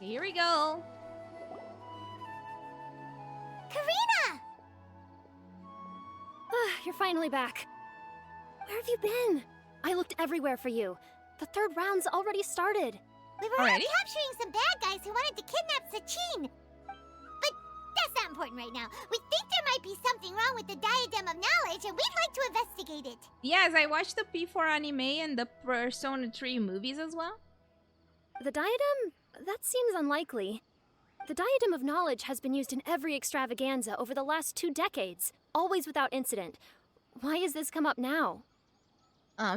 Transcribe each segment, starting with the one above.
Here we go. Karina! You're finally back. Where have you been? I looked everywhere for you. The third round's already started. We were Already? out capturing some bad guys who wanted to kidnap Sachin. But that's not important right now. We think there might be something wrong with the diadem of knowledge, and we'd like to investigate it. Yes, I watched the P4 anime and the Persona 3 movies as well. The diadem? That seems unlikely. The diadem of knowledge has been used in every extravaganza over the last 2 decades, always without incident. Why has this come up now?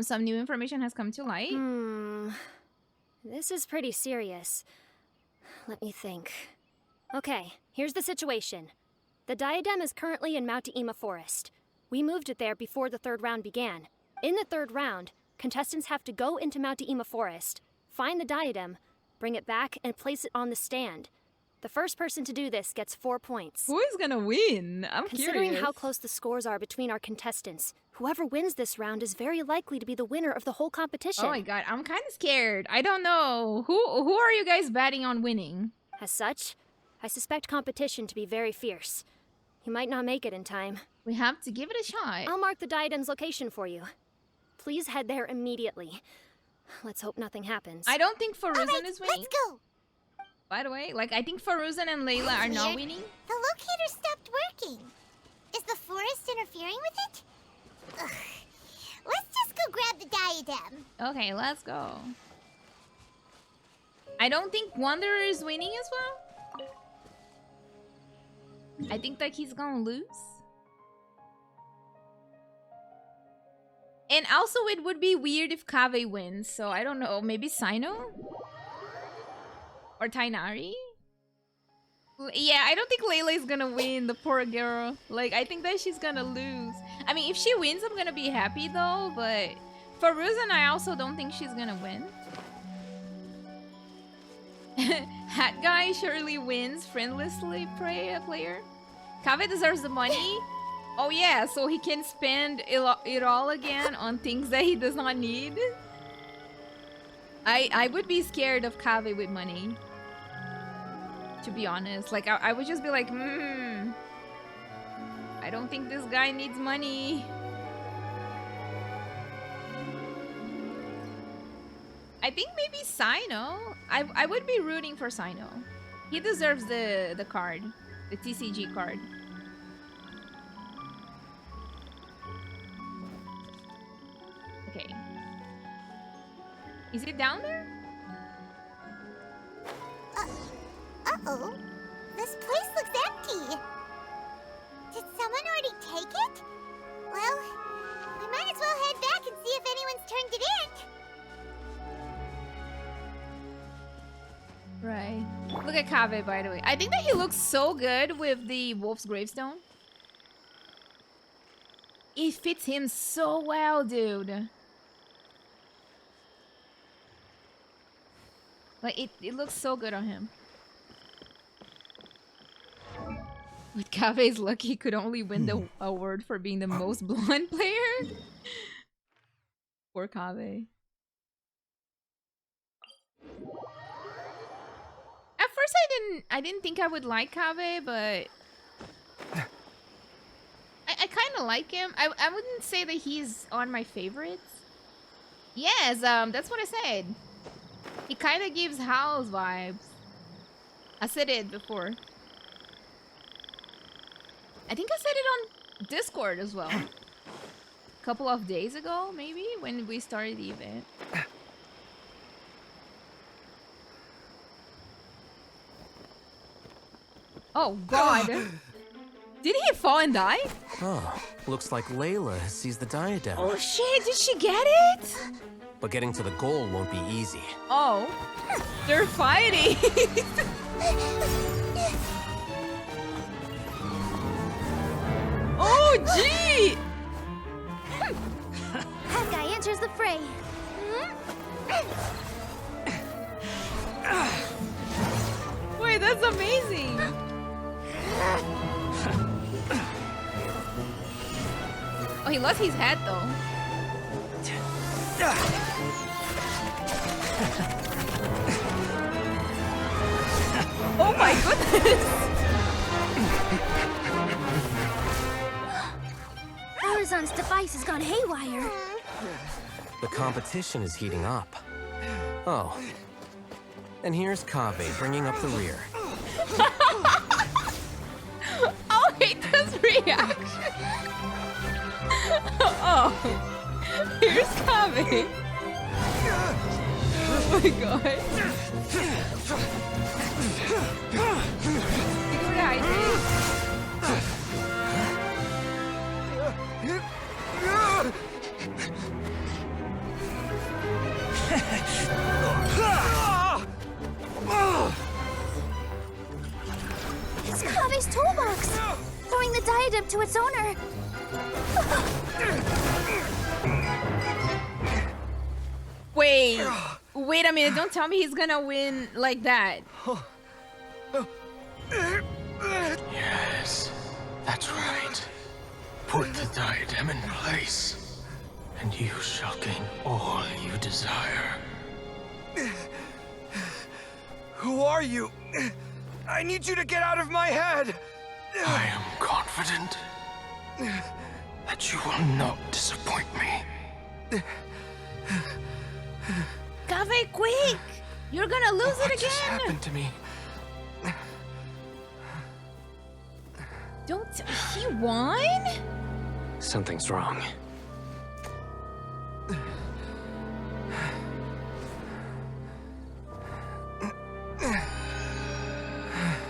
Some new information has come to light. This is pretty serious. Let me think. Okay, here's the situation. The diadem is currently in Mount Ima Forest. We moved it there before the third round began. In the third round, contestants have to go into Mount Ima Forest, find the diadem, bring it back, and place it on the stand. The first person to do this gets 4 points. Who is gonna win? I'm Considering curious. how close the scores are between our contestants, whoever wins this round is very likely to be the winner of the whole competition. Oh my god, I'm kind of scared. I don't know. Who are you guys betting on winning? As such, I suspect competition to be very fierce. You might not make it in time. We have to give it a shot. I'll mark the diadem's location for you. Please head there immediately. Let's hope nothing happens. I don't think Faruzan Alright, is winning. let's go. By the way, like I think Faruzan and Layla are not Weird. winning. The locator stopped working. Is the forest interfering with it? Ugh. Let's just go grab the diadem. Okay, let's go. I don't think Wanderer is winning as well. I think that he's gonna lose. And also it would be weird if Kaveh wins, so I don't know, maybe Sino? Or Tainari? Yeah, I don't think Layla is gonna win, the poor girl. Like, I think that she's gonna lose. I mean, if she wins, I'm gonna be happy though, but for Ruzan, I also don't think she's gonna win. Hat guy surely wins friendlessly player. Kaveh deserves the money. Oh yeah, so he can spend it all again on things that he does not need. I would be scared of Kaveh with money. To be honest, like I would just be like, I don't think this guy needs money. I think maybe Sino. I would be rooting for Sino. He deserves the card, the TCG card. Okay. Is it down there? Uh-oh. This place looks empty. Did someone already take it? Well, we might as well head back and see if anyone's turned it in. Right. Look at Kaveh, by the way. I think that he looks so good with the wolf's gravestone. It fits him so well, dude. Like, it looks so good on him. With Kaveh's luck, he could only win the award for being the most blonde player. Poor Kaveh. At first, I didn't think I would like Kaveh, but I kind of like him. I wouldn't say that he's on my favorites. Yes, that's what I said. He kind of gives house vibes. I said it before. I think I said it on Discord as well. A couple of days ago, maybe, when we started the event. Oh, God. Did he fall and die? Oh, looks like Layla sees the diadem. Oh, shit. Did she get it? But getting to the goal won't be easy. Oh. They're fighting. Oh, gee. That guy enters the fray. Wait, that's amazing. Oh, he lost his head though. my goodness! Horizon's device has gone haywire. The competition is heating up. Oh. And here's Kaveh bringing up the rear. I'll hate this reaction. Oh. Here's Kaveh. Oh my god. You're right. It's Kaveh's toolbox! Throwing the diadem to its owner. Wait a minute, don't tell me he's gonna win like that. Yes, that's right. Put the diadem in place, and you shall gain all you desire. Who are you? I need you to get out of my head! I am confident that you will not disappoint me. Kaveh, quick! You're gonna lose What it just again! happened to me? Don't... He won? Something's wrong.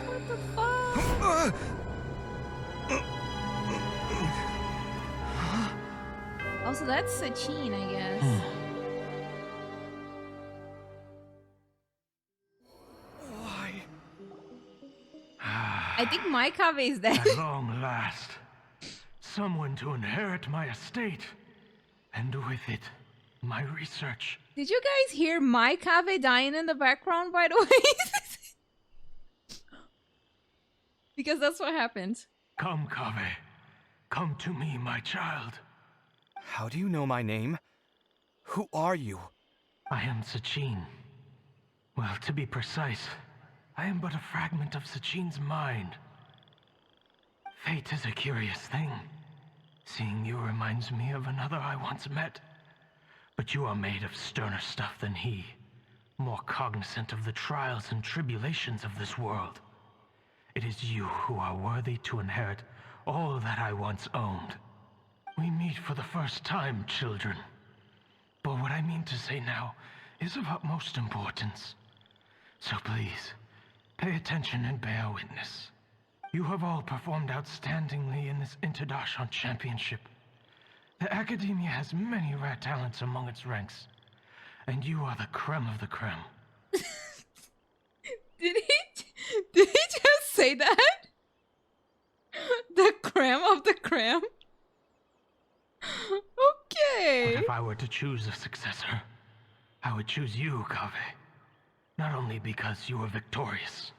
What the fuck? Also, that's Sachin, I guess. Why? I think my Kaveh is dead. At long last, someone to inherit my estate, and with it, my research. Did you guys hear my Kaveh dying in the background, by the way? Because that's what happened. Come, Kaveh. Come to me, my child. How do you know my name? Who are you? I am Sachin. Well, to be precise, I am but a fragment of Sachin's mind. Fate is a curious thing. Seeing you reminds me of another I once met. But you are made of sterner stuff than he, more cognizant of the trials and tribulations of this world. It is you who are worthy to inherit all that I once owned. We meet for the first time, children. But what I mean to say now is of utmost importance. So please, pay attention and bear witness. You have all performed outstandingly in this International Championship. The Academia has many rare talents among its ranks, and you are the creme of the creme. Did he just say that? The creme of the creme? Okay. But if I were to choose a successor, I would choose you, Kaveh. Not only because you were victorious,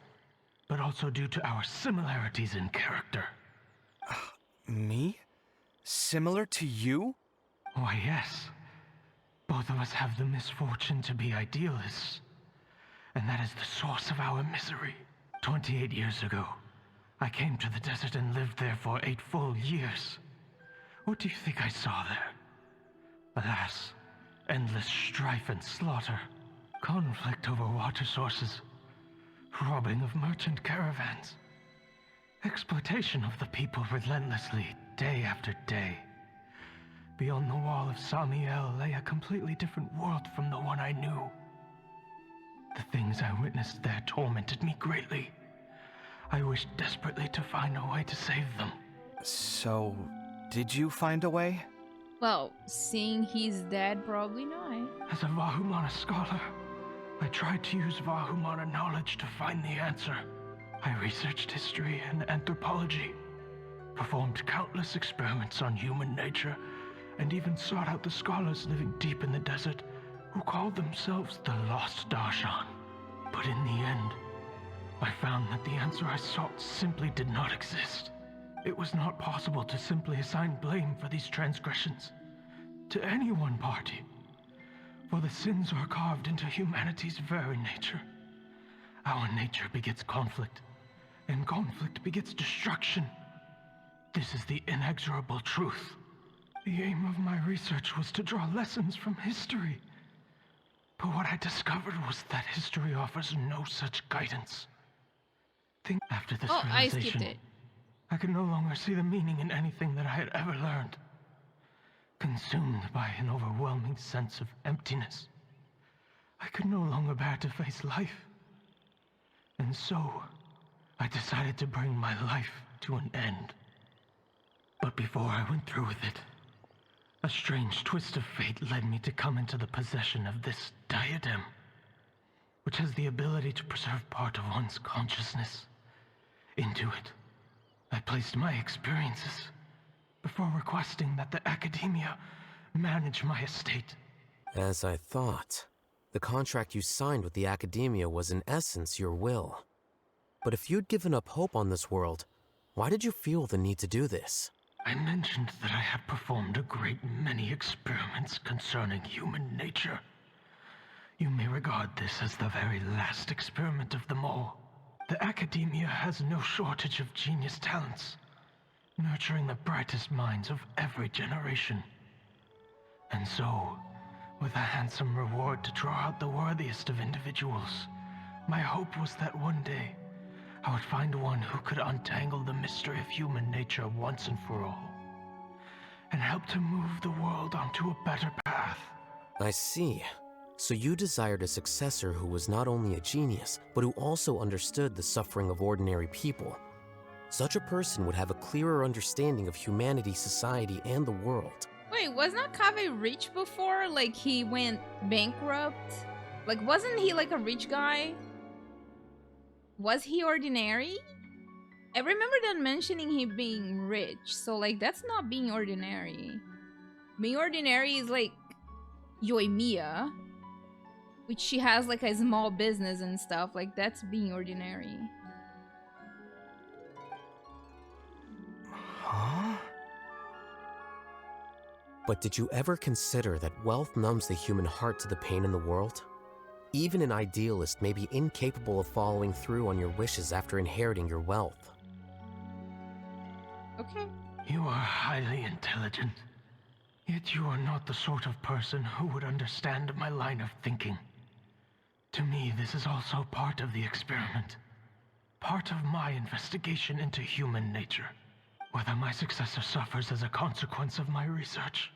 but also due to our similarities in character. Me? Similar to you? Why, yes. Both of us have the misfortune to be idealists. And that is the source of our misery. 28 years ago, I came to the desert and lived there for 8 full years. What do you think I saw there? Alas, endless strife and slaughter, conflict over water sources, robbing of merchant caravans, exploitation of the people relentlessly, day after day. Beyond the wall of Samiel lay a completely different world from the one I knew. The things I witnessed there tormented me greatly. I wished desperately to find a way to save them. So, did you find a way? Well, seeing he's dead, probably not. As a Vahumana scholar, I tried to use Vahumana knowledge to find the answer. I researched history and anthropology, performed countless experiments on human nature, and even sought out the scholars living deep in the desert who called themselves the Lost Darshan. But in the end, I found that the answer I sought simply did not exist. It was not possible to simply assign blame for these transgressions to any one party, for the sins are carved into humanity's very nature. Our nature begets conflict, and conflict begets destruction. This is the inexorable truth. The aim of my research was to draw lessons from history. But what I discovered was that history offers no such guidance. Think after this Oh, I skipped realization, it. I could no longer see the meaning in anything that I had ever learned. Consumed by an overwhelming sense of emptiness, I could no longer bear to face life. And so, I decided to bring my life to an end. But before I went through with it, a strange twist of fate led me to come into the possession of this diadem, which has the ability to preserve part of one's consciousness. Into it, I placed my experiences before requesting that the academia manage my estate. As I thought, the contract you signed with the academia was in essence your will. But if you'd given up hope on this world, why did you feel the need to do this? I mentioned that I had performed a great many experiments concerning human nature. You may regard this as the very last experiment of them all. The academia has no shortage of genius talents, nurturing the brightest minds of every generation. And so, with a handsome reward to draw out the worthiest of individuals, my hope was that one day, I would find one who could untangle the mystery of human nature once and for all, and help to move the world onto a better path. I see. So you desired a successor who was not only a genius, but who also understood the suffering of ordinary people. Such a person would have a clearer understanding of humanity, society, and the world. Wait, was not Kaveh rich before? Like, he went bankrupt? Like, wasn't he like a rich guy? Was he ordinary? I remember them mentioning him being rich, so like, that's not being ordinary. Being ordinary is like Yoimiya, which she has like a small business and stuff. Like, that's being ordinary. Huh? But did you ever consider that wealth numbs the human heart to the pain in the world? Even an idealist may be incapable of following through on your wishes after inheriting your wealth. Okay. You are highly intelligent, yet you are not the sort of person who would understand my line of thinking. To me, this is also part of the experiment. Part of my investigation into human nature. Whether my successor suffers as a consequence of my research,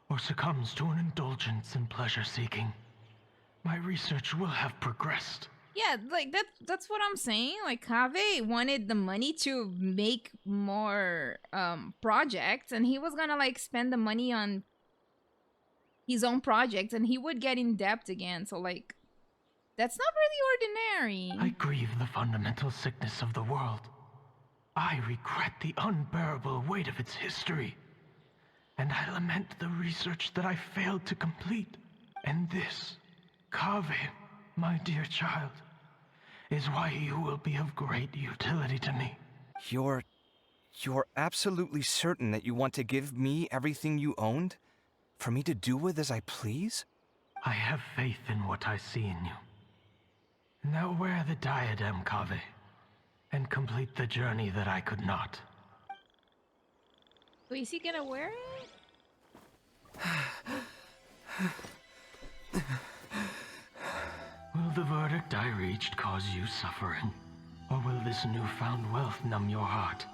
or succumbs to an indulgence in pleasure-seeking, my research will have progressed. Yeah, like that's what I'm saying. Like, Kaveh wanted the money to make more projects, and he was gonna like spend the money on his own projects, and he would get in debt again. So like, that's not really ordinary. I grieve the fundamental sickness of the world. I regret the unbearable weight of its history. And I lament the research that I failed to complete. And this, Kaveh, my dear child, is why you will be of great utility to me. You're absolutely certain that you want to give me everything you owned? For me to do with as I please? I have faith in what I see in you. Now wear the diadem, Kaveh, and complete the journey that I could not. So is he gonna wear it? Will the verdict I reached cause you suffering? Or will this newfound wealth numb your heart?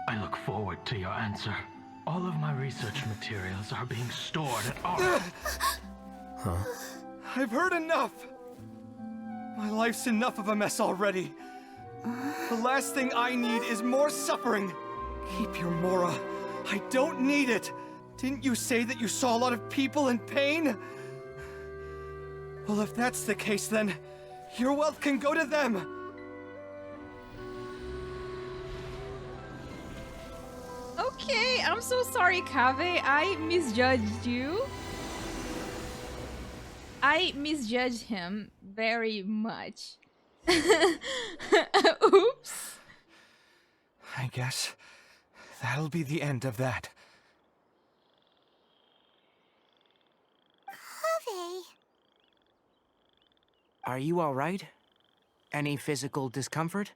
I look forward to your answer. All of my research materials are being stored at our... Huh? I've heard enough! My life's enough of a mess already. The last thing I need is more suffering. Keep your Mora. I don't need it. Didn't you say that you saw a lot of people in pain? Well, if that's the case, then your wealth can go to them. Okay, I'm so sorry, Kaveh. I misjudged you. I misjudged him very much. Oops. I guess that'll be the end of that. Kaveh. Are you all right? Any physical discomfort?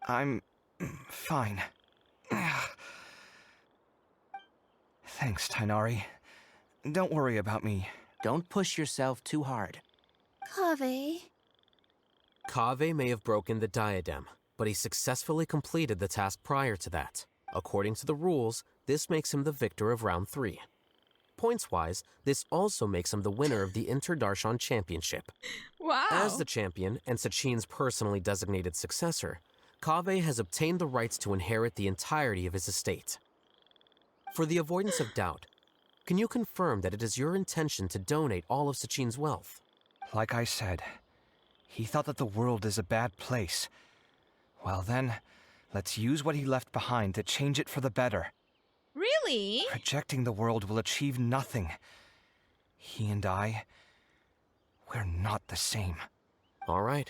I'm fine. Thanks, Tainari. Don't worry about me. Don't push yourself too hard. Kaveh. Kaveh may have broken the diadem, but he successfully completed the task prior to that. According to the rules, this makes him the victor of round 3. Points-wise, this also makes him the winner of the Interdarshan Championship. Wow. As the champion and Sachin's personally designated successor, Kaveh has obtained the rights to inherit the entirety of his estate. For the avoidance of doubt, can you confirm that it is your intention to donate all of Sachin's wealth? Like I said, he thought that the world is a bad place. Well then, let's use what he left behind to change it for the better. Really? Projecting the world will achieve nothing. He and I, we're not the same. All right.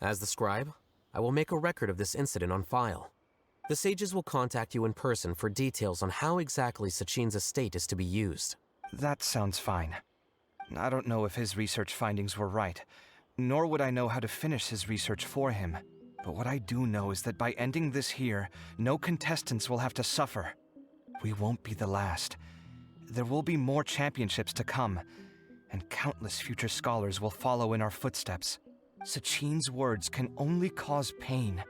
As the scribe, I will make a record of this incident on file. The sages will contact you in person for details on how exactly Sachin's estate is to be used. That sounds fine. I don't know if his research findings were right, nor would I know how to finish his research for him. But what I do know is that by ending this here, no contestants will have to suffer. We won't be the last. There will be more championships to come, and countless future scholars will follow in our footsteps. Sachin's words can only cause pain,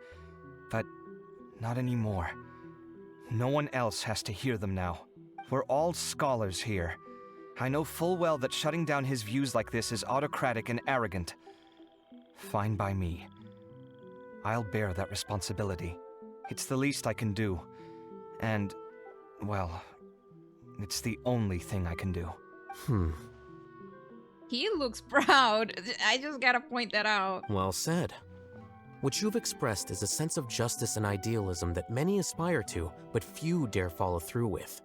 but not anymore. No one else has to hear them now. We're all scholars here. I know full well that shutting down his views like this is autocratic and arrogant. Fine by me. I'll bear that responsibility. It's the least I can do. And, well, it's the only thing I can do. He looks proud. I just gotta point that out. Well said. What you've expressed is a sense of justice and idealism that many aspire to, but few dare follow through with.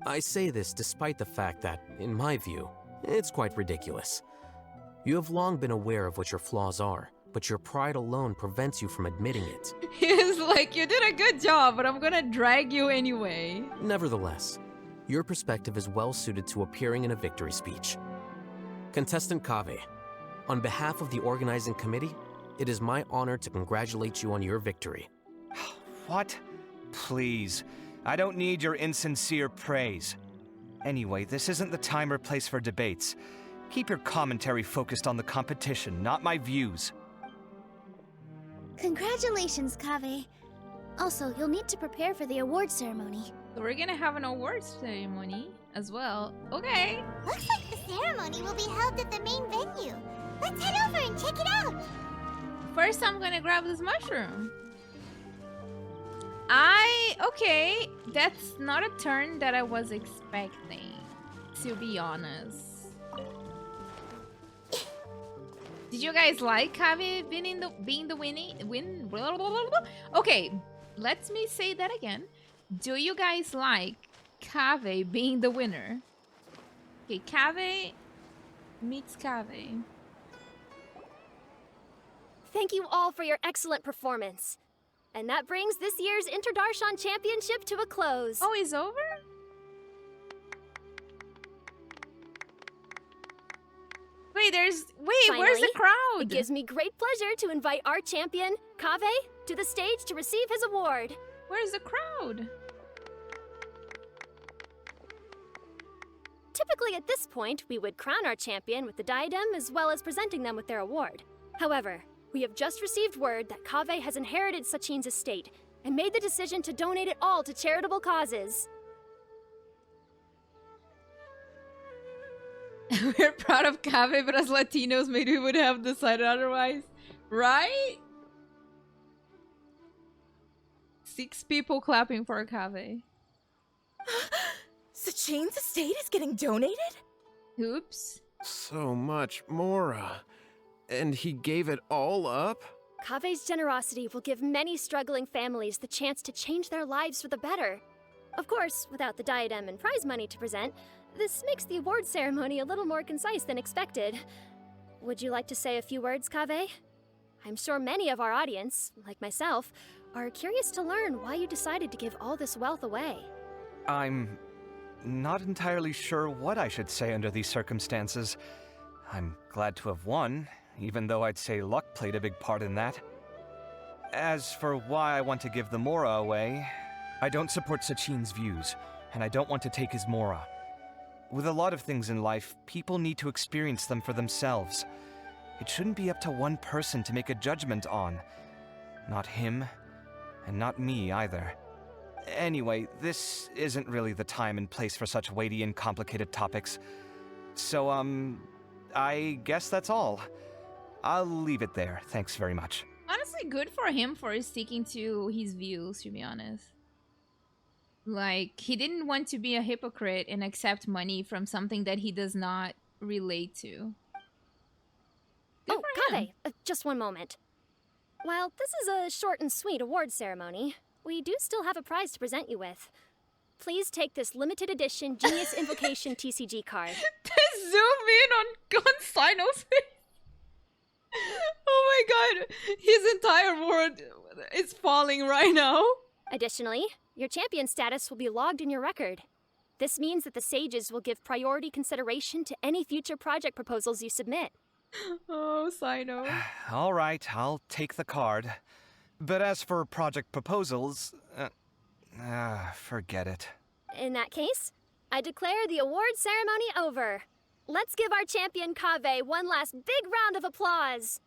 I say this despite the fact that, in my view, it's quite ridiculous. You have long been aware of what your flaws are, but your pride alone prevents you from admitting it. He's like, you did a good job, but I'm gonna drag you anyway. Nevertheless, your perspective is well suited to appearing in a victory speech. Contestant Kaveh, on behalf of the organizing committee, it is my honor to congratulate you on your victory. What? Please. I don't need your insincere praise. Anyway, this isn't the time or place for debates. Keep your commentary focused on the competition, not my views. Congratulations, Kaveh. Also, you'll need to prepare for the award ceremony. So we're gonna have an awards ceremony as well. Okay. Looks like the ceremony will be held at the main venue. Let's head over and check it out. First, I'm gonna grab this mushroom. Okay, that's not a turn that I was expecting, to be honest. Did you guys like Kaveh being the win? Blah, blah, blah, blah. Okay, let me say that again. Do you guys like Kaveh being the winner? Okay, Kaveh meets Kaveh. Thank you all for your excellent performance. And that brings this year's Interdarshan Championship to a close. Oh, it's over? Wait, where's the Finally, crowd? It gives me great pleasure to invite our champion, Kaveh, to the stage to receive his award. Where's the crowd? Typically at this point, we would crown our champion with the diadem as well as presenting them with their award. However, we have just received word that Kaveh has inherited Sachin's estate and made the decision to donate it all to charitable causes. We're proud of Kaveh, but as Latinos, maybe we would have decided otherwise. Right? 6 people clapping for Kaveh. Sachin's estate is getting donated? Oops. So much, Mora. And he gave it all up? Kaveh's generosity will give many struggling families the chance to change their lives for the better. Of course, without the diadem and prize money to present, this makes the award ceremony a little more concise than expected. Would you like to say a few words, Kaveh? I'm sure many of our audience, like myself, are curious to learn why you decided to give all this wealth away. I'm not entirely sure what I should say under these circumstances. I'm glad to have won, even though I'd say luck played a big part in that. As for why I want to give the Mora away, I don't support Sachin's views, and I don't want to take his Mora. With a lot of things in life, people need to experience them for themselves. It shouldn't be up to one person to make a judgment on. Not him, and not me either. Anyway, this isn't really the time and place for such weighty and complicated topics. So, I guess that's all. I'll leave it there. Thanks very much. Honestly, good for him for sticking to his views, to be honest. Like, he didn't want to be a hypocrite and accept money from something that he does not relate to. Good Oh, for him. Kaveh, just one moment. While this is a short and sweet award ceremony, we do still have a prize to present you with. Please take this limited edition Genius Invocation TCG card. Zoom in on Cyno's face. Oh my god, his entire world is falling right now. Additionally, your champion status will be logged in your record. This means that the sages will give priority consideration to any future project proposals you submit. Oh, Cyno. All right, I'll take the card. But as for project proposals, forget it. In that case, I declare the award ceremony over. Let's give our champion Kaveh one last big round of applause.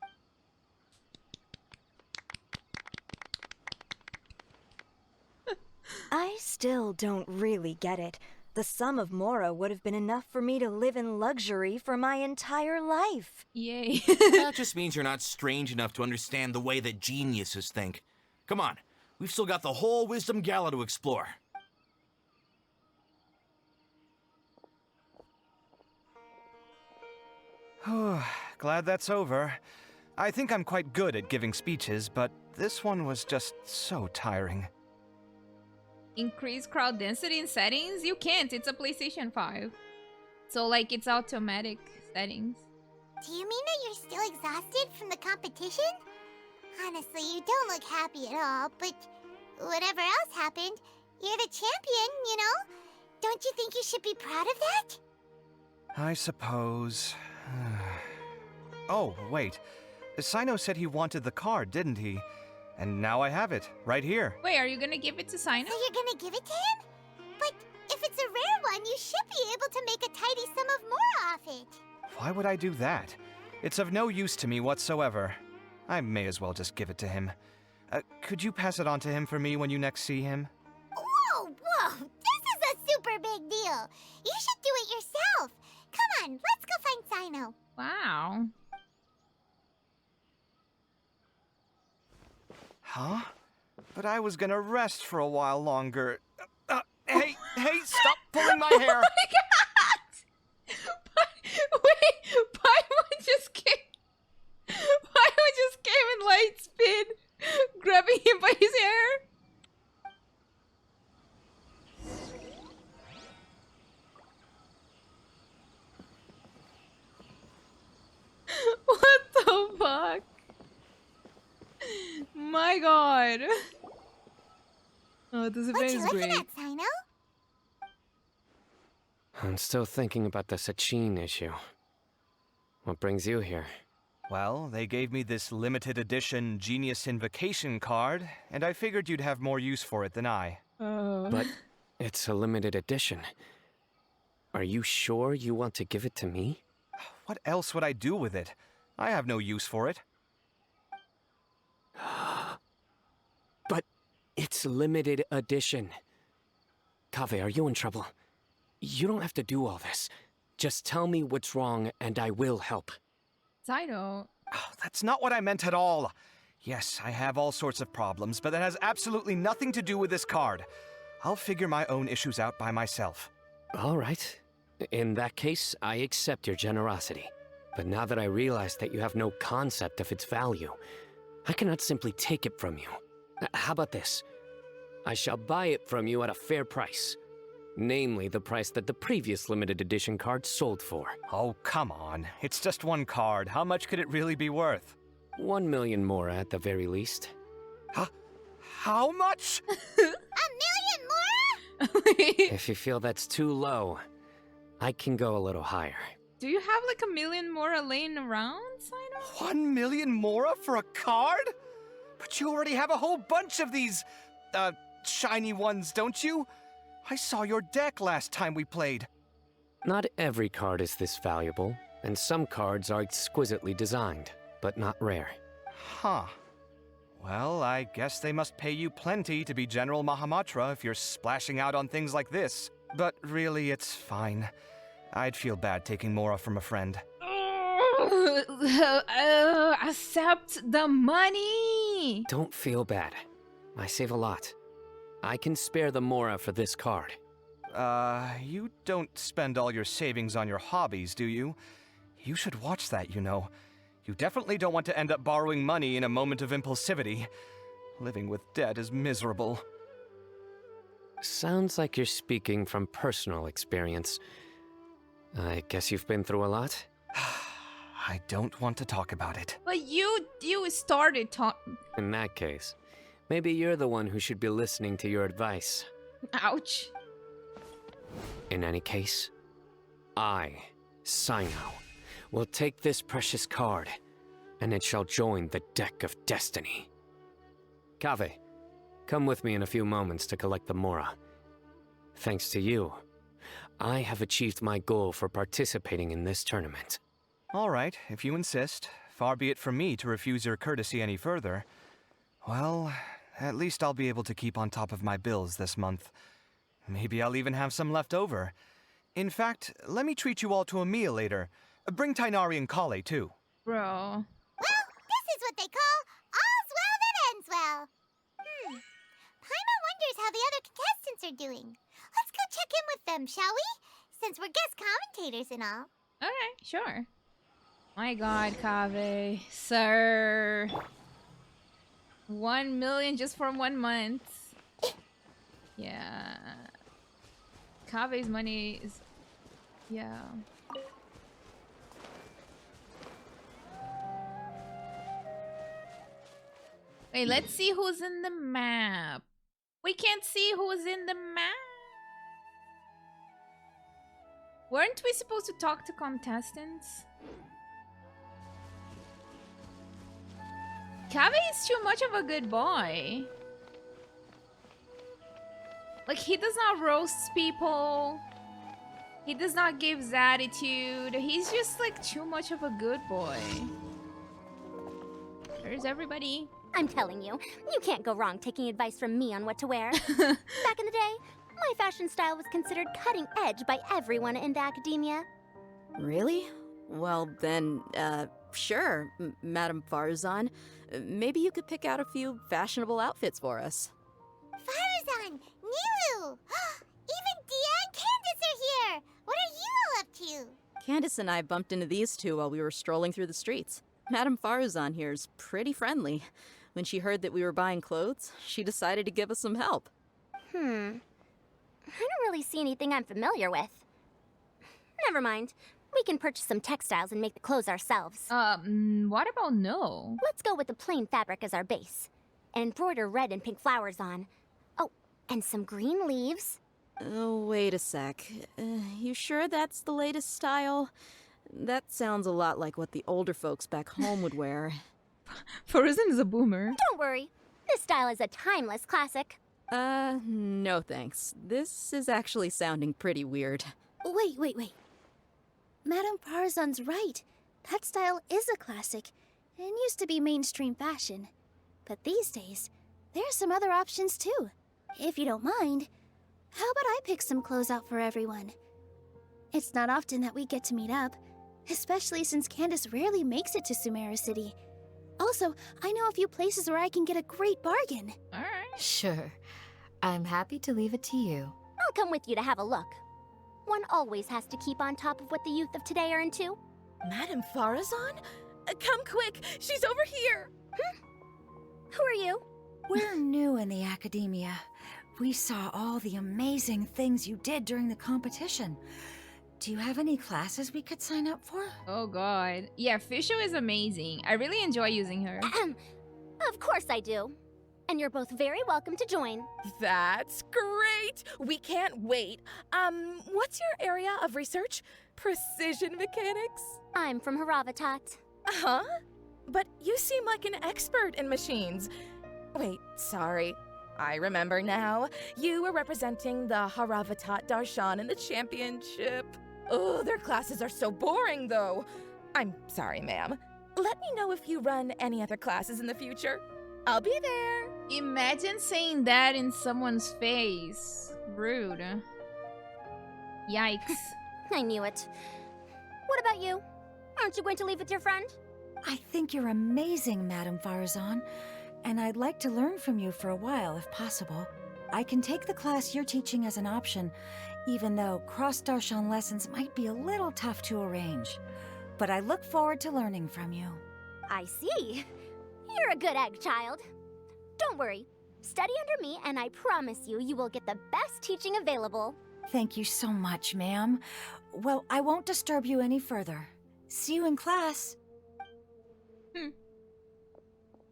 I still don't really get it. The sum of Mora would have been enough for me to live in luxury for my entire life. Yay. That just means you're not strange enough to understand the way that geniuses think. Come on, we've still got the whole Wisdom Gala to explore. Glad that's over. I think I'm quite good at giving speeches, but this one was just so tiring. Increase crowd density in settings? You can't, it's a PlayStation 5. So like it's automatic settings. Do you mean that you're still exhausted from the competition? Honestly, you don't look happy at all, but whatever else happened, you're the champion, you know? Don't you think you should be proud of that? I suppose. Oh, wait. Cyno said he wanted the card, didn't he? And now I have it, right here. Wait, are you gonna give it to Cyno? So you're gonna give it to him? But if it's a rare one, you should be able to make a tidy sum of more off it. Why would I do that? It's of no use to me whatsoever. I may as well just give it to him. Could you pass it on to him for me when you next see him? Whoa, whoa! This is a super big deal! You should do it yourself! Come on, let's go find Cyno. Wow. Huh? But I was gonna rest for a while longer. Hey, stop pulling my hair! Oh my god! Wait, Paimon just came. Paimon just came in light speed, grabbing him by his hair. What the fuck? My god. Oh, this event What is you looking great. at, Cyno? I'm still thinking about the Sachin issue. What brings you here? Well, they gave me this limited edition Genius Invocation card, and I figured you'd have more use for it than I. Oh. But it's a limited edition. Are you sure you want to give it to me? What else would I do with it? I have no use for it. But it's limited edition. Kaveh, are you in trouble? You don't have to do all this. Just tell me what's wrong and I will help. Cyno. Oh, that's not what I meant at all. Yes, I have all sorts of problems, but that has absolutely nothing to do with this card. I'll figure my own issues out by myself. All right. In that case, I accept your generosity. But now that I realize that you have no concept of its value, I cannot simply take it from you. How about this? I shall buy it from you at a fair price. Namely, the price that the previous limited edition card sold for. Oh, come on. It's just one card. How much could it really be worth? 1 million more at the very least. How much? $1 million more? If you feel that's too low, I can go a little higher. Do you have like 1,000,000 Mora laying around, Cynic? 1,000,000 Mora for a card? But you already have a whole bunch of these, shiny ones, don't you? I saw your deck last time we played. Not every card is this valuable, and some cards are exquisitely designed, but not rare. Huh. Well, I guess they must pay you plenty to be General Mahamatra if you're splashing out on things like this. But really, it's fine. I'd feel bad taking Mora from a friend. Accept the money! Don't feel bad. I save a lot. I can spare the Mora for this card. You don't spend all your savings on your hobbies, do you? You should watch that, you know. You definitely don't want to end up borrowing money in a moment of impulsivity. Living with debt is miserable. Sounds like you're speaking from personal experience. I guess you've been through a lot? I don't want to talk about it. But you started talking. In that case, maybe you're the one who should be listening to your advice. Ouch. In any case, I, Cyno, will take this precious card, and it shall join the deck of destiny. Kaveh, come with me in a few moments to collect the Mora. Thanks to you, I have achieved my goal for participating in this tournament. All right, if you insist. Far be it from me to refuse your courtesy any further. Well, at least I'll be able to keep on top of my bills this month. Maybe I'll even have some left over. In fact, let me treat you all to a meal later. Bring Tighnari and Kale, too. Bro. Well, this is what they call all's well that ends well. Paimon wonders how the other contestants are doing. Let's go check in with them, shall we? Since we're guest commentators and all. Okay, sure. My god, Kaveh. Sir. 1 million just for 1 month. Yeah. Kaveh's money is... Yeah. Wait, let's see who's in the map. We can't see who's in the map. Weren't we supposed to talk to contestants? Kaveh is too much of a good boy. Like, he does not roast people. He does not give attitude. He's just like too much of a good boy. There's everybody. I'm telling you, you can't go wrong taking advice from me on what to wear. Back in the day, my fashion style was considered cutting edge by everyone in the academia. Really? Well then, sure, Madame Farzan. Maybe you could pick out a few fashionable outfits for us. Farzan! Niru! Even Dia and Candace are here! What are you all up to? Candace and I bumped into these two while we were strolling through the streets. Madame Farzan here's pretty friendly. When she heard that we were buying clothes, she decided to give us some help. I don't really see anything I'm familiar with. Never mind. We can purchase some textiles and make the clothes ourselves. What about no? Let's go with the plain fabric as our base. And embroider red and pink flowers on. Oh, and some green leaves. Oh, wait a sec. You sure that's the latest style? That sounds a lot like what the older folks back home would wear. Farzan is a boomer. Don't worry. This style is a timeless classic. No thanks. This is actually sounding pretty weird. Wait. Madame Farzan's right. That style is a classic, and used to be mainstream fashion. But these days, there are some other options too. If you don't mind, how about I pick some clothes out for everyone? It's not often that we get to meet up, especially since Candace rarely makes it to Sumeru City. Also, I know a few places where I can get a great bargain. Alright. Sure. I'm happy to leave it to you. I'll come with you to have a look. One always has to keep on top of what the youth of today are into. Madame Farazan? Come quick! She's over here! Who are you? We're new in the academia. We saw all the amazing things you did during the competition. Do you have any classes we could sign up for? Oh god. Yeah, Fisho is amazing. I really enjoy using her. Of course I do. And you're both very welcome to join. That's great! We can't wait. What's your area of research? Precision mechanics? I'm from Haravatat. Huh? But you seem like an expert in machines. Wait, sorry. I remember now. You were representing the Haravatat Darshan in the championship. Oh, their classes are so boring, though. I'm sorry, ma'am. Let me know if you run any other classes in the future. I'll be there. Imagine saying that in someone's face. Rude. Yikes. I knew it. What about you? Aren't you going to leave with your friend? I think you're amazing, Madame Farazan, and I'd like to learn from you for a while, if possible. I can take the class you're teaching as an option, even though cross-Darshan lessons might be a little tough to arrange. But I look forward to learning from you. I see. You're a good egg, child. Don't worry. Study under me, and I promise you, you will get the best teaching available. Thank you so much, ma'am. Well, I won't disturb you any further. See you in class.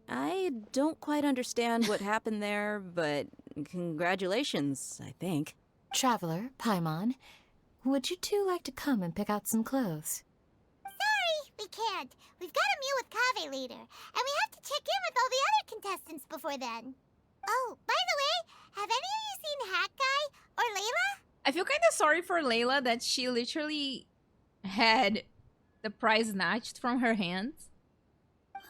I don't quite understand what happened there, but congratulations, I think. Traveler, Paimon, would you two like to come and pick out some clothes? Sorry, we can't. We've got a meal with Kaveh later, and we have to check in with all the other contestants before then. Oh, by the way, have any of you seen Hat Guy or Layla? I feel kind of sorry for Layla that she literally had the prize snatched from her hands.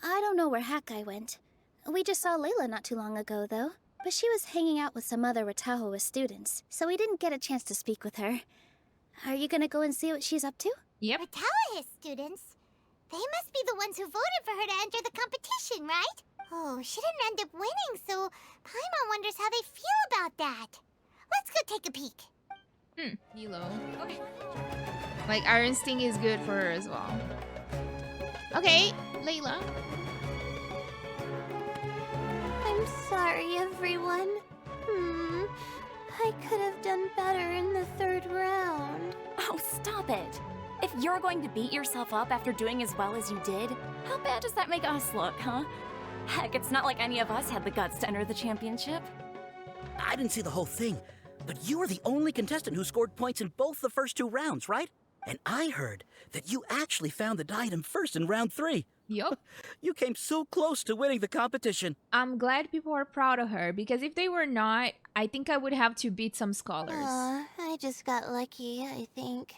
I don't know where Hat Guy went. We just saw Layla not too long ago, though. But she was hanging out with some other Ratahoa students, so we didn't get a chance to speak with her. Are you gonna go and see what she's up to? Yep. Ratahoa students? They must be the ones who voted for her to enter the competition, right? Oh, she didn't end up winning, so Paimon wonders how they feel about that. Let's go take a peek. Nilo. Okay. Like, Iron Sting is good for her as well. Okay, Layla. I'm sorry, everyone. I could have done better in the third round. Oh, stop it. If you're going to beat yourself up after doing as well as you did, how bad does that make us look, huh? Heck, it's not like any of us had the guts to enter the championship. I didn't see the whole thing, but you were the only contestant who scored points in both the first 2 rounds, right? And I heard that you actually found the diadem first in round 3. Yup. You came so close to winning the competition. I'm glad people are proud of her, because if they were not, I think I would have to beat some scholars. I just got lucky, I think.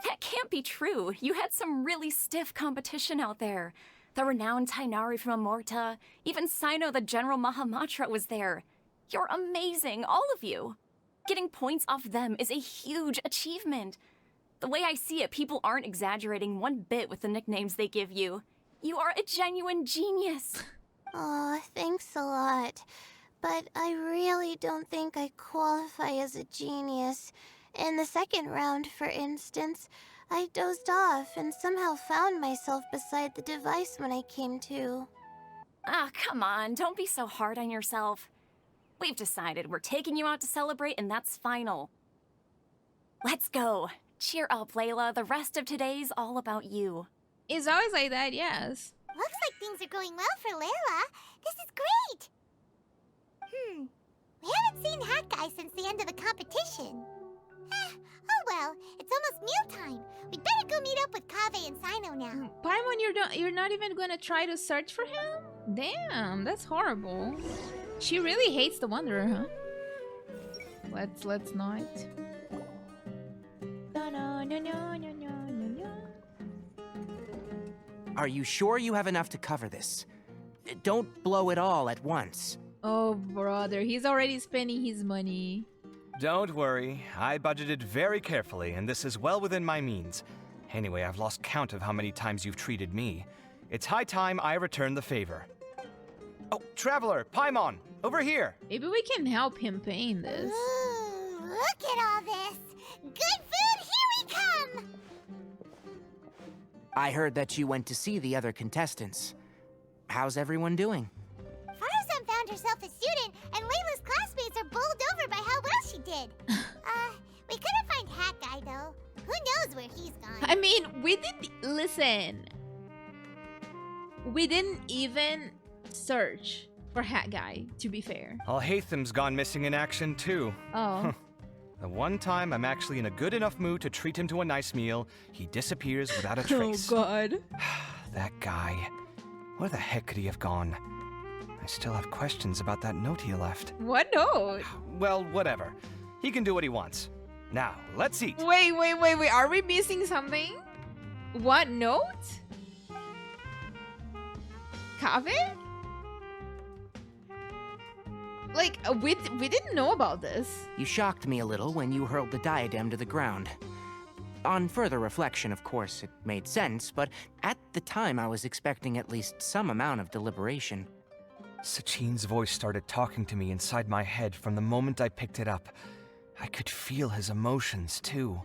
That can't be true. You had some really stiff competition out there. The renowned Tainari from Amorta, even Sino the General Mahamatra was there. You're amazing, all of you. Getting points off them is a huge achievement. The way I see it, people aren't exaggerating one bit with the nicknames they give you. You are a genuine genius. Aw, thanks a lot. But I really don't think I qualify as a genius. In the second round, for instance, I dozed off and somehow found myself beside the device when I came to. Ah, come on, don't be so hard on yourself. We've decided we're taking you out to celebrate, and that's final. Let's go. Cheer up, Layla. The rest of today's all about you. It's always like that, yes. Looks like things are going well for Layla. This is great! We haven't seen Hat Guy since the end of the competition. Oh well, it's almost mealtime. We'd better go meet up with Kaveh and Sino now. Paimon, you're not even gonna try to search for him? Damn, that's horrible. She really hates the Wanderer, huh? Let's not. Are you sure you have enough to cover this? Don't blow it all at once. Oh, brother, he's already spending his money. Don't worry, I budgeted very carefully, and this is well within my means. Anyway, I've lost count of how many times you've treated me. It's high time I return the favor. Oh, Traveler, Paimon, over here! Maybe we can help him paying this. Ooh, look at all this! Good food, here we come! I heard that you went to see the other contestants. How's everyone doing? Farazan found herself a student, and Layla's classmates are bowled over by how well she did. We couldn't find Hat Guy, though. Who knows where he's gone? I mean, we didn't... Listen. We didn't even search for Hat Guy, to be fair. Alhaitham's gone missing in action, too. Oh. The one time I'm actually in a good enough mood to treat him to a nice meal, he disappears without a trace. Oh god. That guy. Where the heck could he have gone? I still have questions about that note he left. What note? Well, whatever. He can do what he wants. Now, let's eat. Wait. Are we missing something? What note? Kaveh? Like, we didn't know about this. You shocked me a little when you hurled the diadem to the ground. On further reflection, of course, it made sense, but at the time I was expecting at least some amount of deliberation. Sachin's voice started talking to me inside my head from the moment I picked it up. I could feel his emotions, too.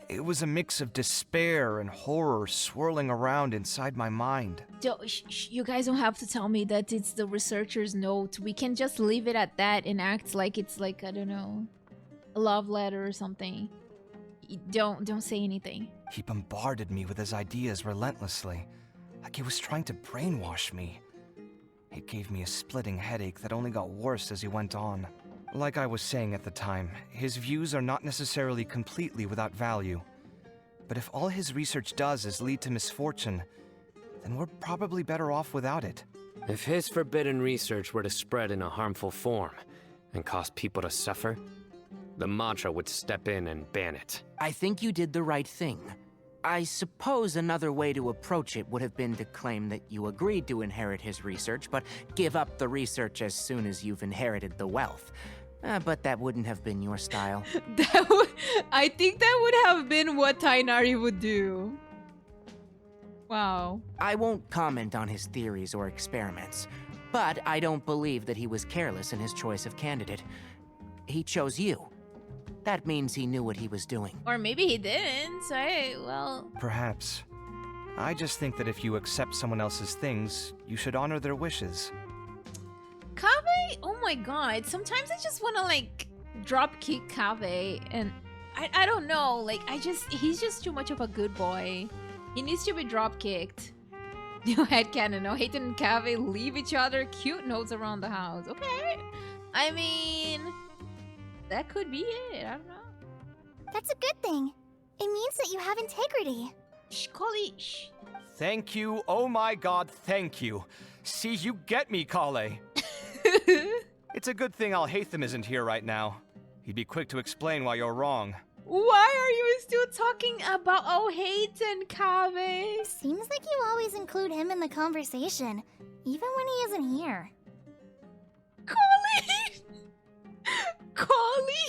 It was a mix of despair and horror swirling around inside my mind. You guys don't have to tell me that it's the researcher's note. We can just leave it at that and act like it's like, I don't know, a love letter or something. Don't say anything. He bombarded me with his ideas relentlessly, like he was trying to brainwash me. It gave me a splitting headache that only got worse as he went on. Like I was saying at the time, his views are not necessarily completely without value. But if all his research does is lead to misfortune, then we're probably better off without it. If his forbidden research were to spread in a harmful form and cause people to suffer, the Mantra would step in and ban it. I think you did the right thing. I suppose another way to approach it would have been to claim that you agreed to inherit his research, but give up the research as soon as you've inherited the wealth. But that wouldn't have been your style. I think that would have been what Tainari would do. Wow. I won't comment on his theories or experiments, but I don't believe that he was careless in his choice of candidate. He chose you. That means he knew what he was doing. Or maybe he didn't, so well... Perhaps. I just think that if you accept someone else's things, you should honor their wishes. Kaveh? Oh my god. Sometimes I just want to, like, drop kick Kaveh. And I don't know. Like, he's just too much of a good boy. He needs to be drop kicked. New headcanon. No, Hayden and Kaveh leave each other cute notes around the house. Okay. I mean... that could be it. I don't know. That's a good thing. It means that you have integrity. Shh, Kali, shh. Thank you. Oh my god, thank you. See, you get me, Kale. It's a good thing alhaitham isn't here right now. He'd be quick to explain why you're wrong. Why are you still talking about alhaitham, Kaveh? Seems like you always include him in the conversation, even when he isn't here. Kali?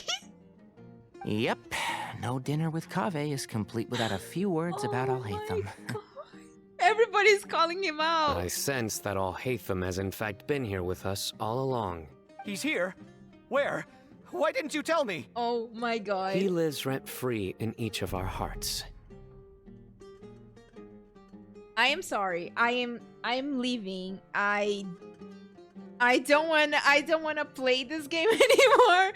Yep. No dinner with Kaveh is complete without a few words about alhaitham. Everybody's calling him out. I sense that alhaitham has in fact been here with us all along. He's here? Where? Why didn't you tell me? Oh my god. He lives rent-free in each of our hearts. I am sorry. I am leaving. I don't want to play this game anymore.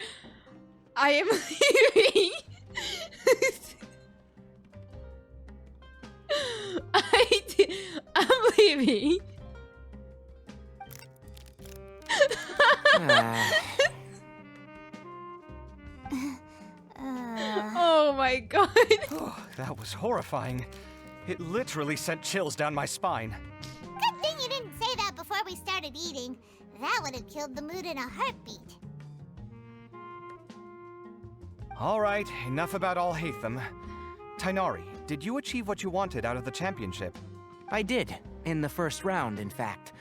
I am leaving. I'm leaving. Oh my god. Oh, that was horrifying. It literally sent chills down my spine. Good thing you didn't say that before we started eating. That would have killed the mood in a heartbeat. All right, enough about alhaitham. Tainari, did you achieve what you wanted out of the championship? I did, in the first round, in fact.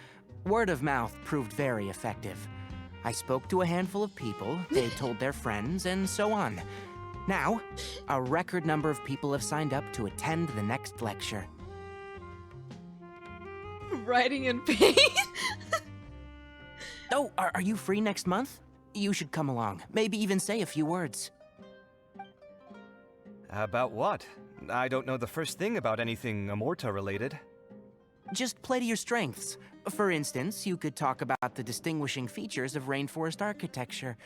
Word of mouth proved very effective. I spoke to a handful of people, they told their friends, and so on. Now, a record number of people have signed up to attend the next lecture. Writing in pain. Oh, are you free next month? You should come along. Maybe even say a few words. About what? I don't know the first thing about anything Amorta related. Just play to your strengths. For instance, you could talk about the distinguishing features of rainforest architecture,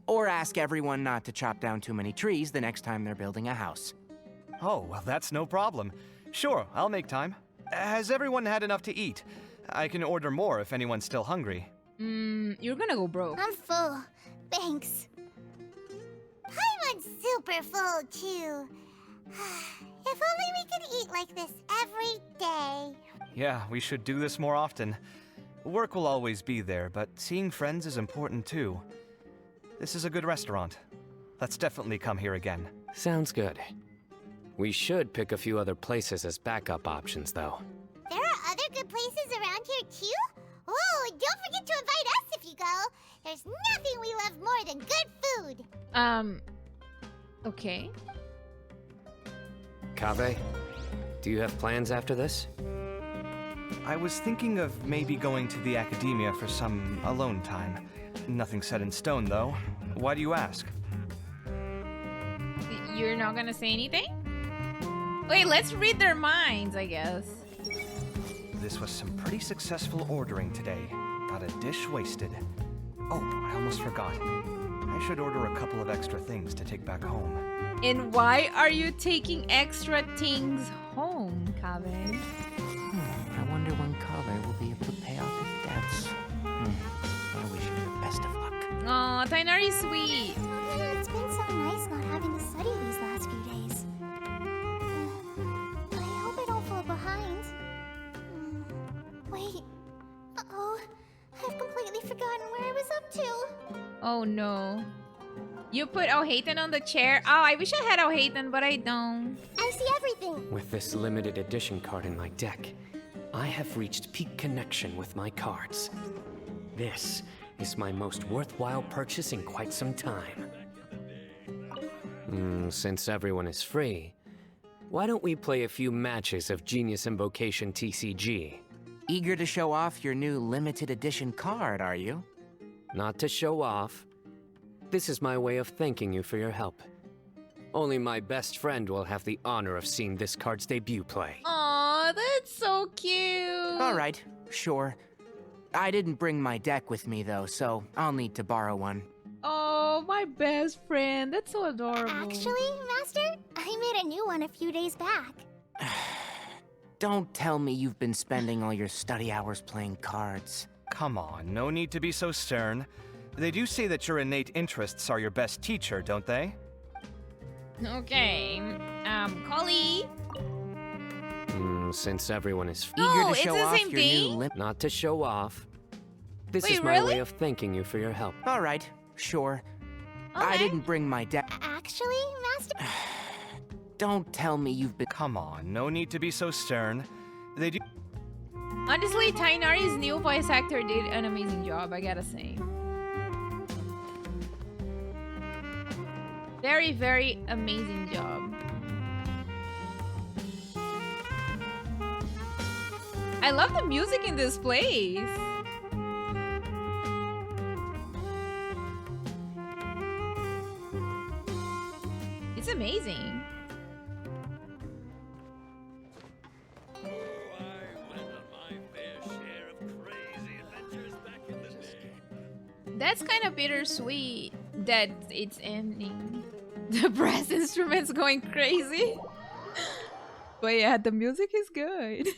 or ask everyone not to chop down too many trees the next time they're building a house. Oh, well, that's no problem. Sure, I'll make time. Has everyone had enough to eat? I can order more if anyone's still hungry. You're gonna go broke. I'm full. Thanks. Paimon I'm super full, too. If only we could eat like this every day. Yeah, we should do this more often. Work will always be there, but seeing friends is important too. This is a good restaurant. Let's definitely come here again. Sounds good. We should pick a few other places as backup options, though. There are other good places around here, too? Oh, and don't forget to invite us if you go. There's nothing we love more than good food. Okay. Kaveh, do you have plans after this? I was thinking of maybe going to the academia for some alone time. Nothing set in stone, though. Why do you ask? You're not gonna say anything? Wait, let's read their minds, I guess. This was some pretty successful ordering today. Not a dish wasted. Oh, I almost forgot. I should order a couple of extra things to take back home. And why are you taking extra things home, Kaveh? I wonder when Kaveh will be able to pay off his debts. I wish him the best of luck. Aw, Tainari's sweet. It's been so nice not having to study these last few days. I hope I don't fall behind. Wait. Uh-oh. I've completely forgotten where I was up to. Oh no. You put alhaitham on the chair? Oh, I wish I had alhaitham, but I don't. I see everything. With this limited edition card in my deck, I have reached peak connection with my cards. This is my most worthwhile purchase in quite some time. Since everyone is free, why don't we play a few matches of Genius Invocation TCG? Eager to show off your new limited edition card, are you? Not to show off. This is my way of thanking you for your help. Only my best friend will have the honor of seeing this card's debut play. Aw, that's so cute. All right, sure. I didn't bring my deck with me, though, so I'll need to borrow one. Oh, my best friend. That's so adorable. Actually, Master, I made a new one a few days back. Don't tell me you've been spending all your study hours playing cards. Come on, no need to be so stern. They do say that your innate interests are your best teacher, don't they? Okay. Collie. Since everyone is No, eager to show it's the off same your thing? new Not to show off. This Wait, is my really? way of thanking you for your help. All right, sure. I didn't bring my deck. Actually, Master... Don't tell me you've been... Come on, no need to be so stern. They do... Honestly, Tainari's new voice actor did an amazing job, I gotta say. Very, very amazing job. I love the music in this place. It's amazing. That's kind of bittersweet that it's ending. The brass instruments going crazy. But yeah, the music is good.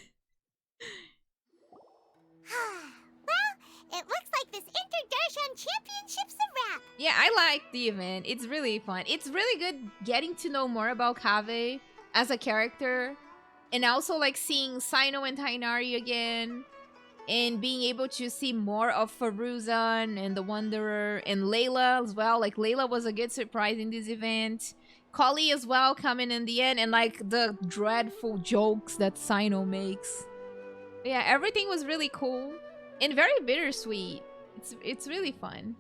It looks like this Inter-Darshan Championship's a wrap. Yeah, I like the event. It's really fun. It's really good getting to know more about Kaveh as a character. And also like seeing Cyno and Tainari again. And being able to see more of Faruzan and the Wanderer and Layla as well. Like Layla was a good surprise in this event. Collie as well coming in the end. And like the dreadful jokes that Cyno makes. But yeah, everything was really cool. And very bittersweet. It's really fun.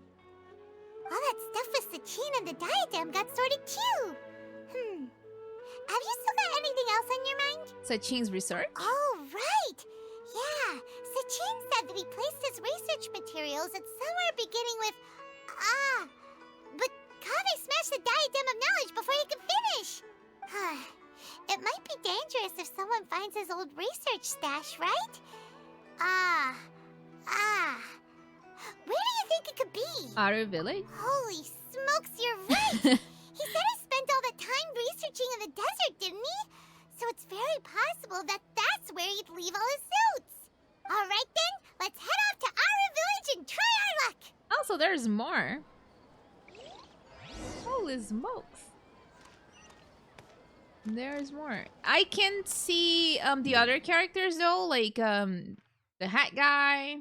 All that stuff with Sachin and the diadem got sorted too. Have you still got anything else on your mind? Sachin's research? Oh, right. Yeah, Sachin said that he placed his research materials at somewhere beginning with but Kaveh smashed the diadem of knowledge before he could finish. It might be dangerous if someone finds his old research stash, right? Where do you think it could be? Outer Village? Holy smokes, you're right! He said he spent all the time researching in the desert, didn't he? So it's very possible that that's where he'd leave all his suits. All right then, let's head off to Outer Village and try our luck! Also, there's more. Holy smokes. There's more. I can't see the other characters though, like the hat guy.